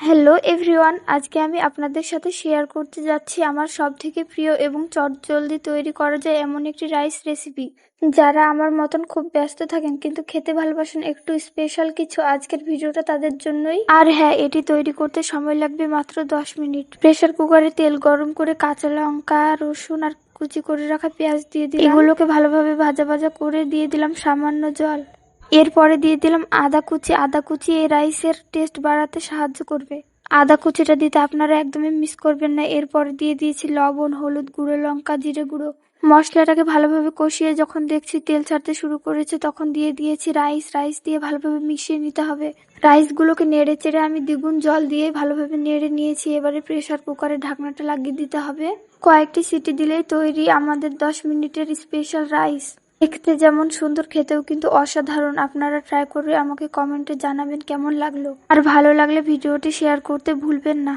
Hello everyone, আজকে আমি আপনাদের সাথে শেয়ার করতে যাচ্ছি আমার সবথেকে প্রিয় এবং চটজলদি তৈরি করা যায় এমন একটি রাইস রেসিপি। যারা আমার মতন খুব ব্যস্ত থাকেন কিন্তু খেতে ভালোবাসেন একটু স্পেশাল কিছু, আজকের ভিডিওটা তাদের জন্যই। আর হ্যাঁ, এটি তৈরি করতে সময় লাগবে মাত্র 10 মিনিট। প্রেসার কুকারে তেল গরম করে কাঁচা লঙ্কা, রসুন আর কুচি করে রাখা পেঁয়াজ দিয়ে দিলাম। এগুলোকে ভালোভাবে ভাজা ভাজা করে দিয়ে দিলাম সামান্য জল। এরপরে দিয়ে দিলাম আদা কুচি এই রাইসের টেস্ট বাড়াতে সাহায্য করবে। আদা কুচিটা দিতে আপনারা একদমই মিস করবেন না। এরপরে দিয়ে দিয়েছি লবণ, হলুদ গুঁড়ো, লঙ্কা, জিরে গুঁড়ো। মশলাটাকে ভালোভাবে কষিয়ে যখন দেখছি তেল ছাড়তে শুরু করেছে তখন দিয়ে দিয়েছি রাইস দিয়ে ভালোভাবে মিশিয়ে নিতে হবে। রাইসগুলোকে নেড়ে চেড়ে আমি দ্বিগুণ জল দিয়ে ভালোভাবে নেড়ে নিয়েছি। এবারে প্রেসার কুকারে ঢাকনাটা লাগিয়ে দিতে হবে। কয়েকটি সিটি দিলেই তৈরি আমাদের 10 মিনিটের স্পেশাল রাইস। দেখতে যেমন সুন্দর, খেতেও কিন্তু অসাধারণ। আপনারা ট্রাই করে আমাকে কমেন্টে জানাবেন কেমন লাগলো। আর ভালো লাগলে ভিডিওটি শেয়ার করতে ভুলবেন না।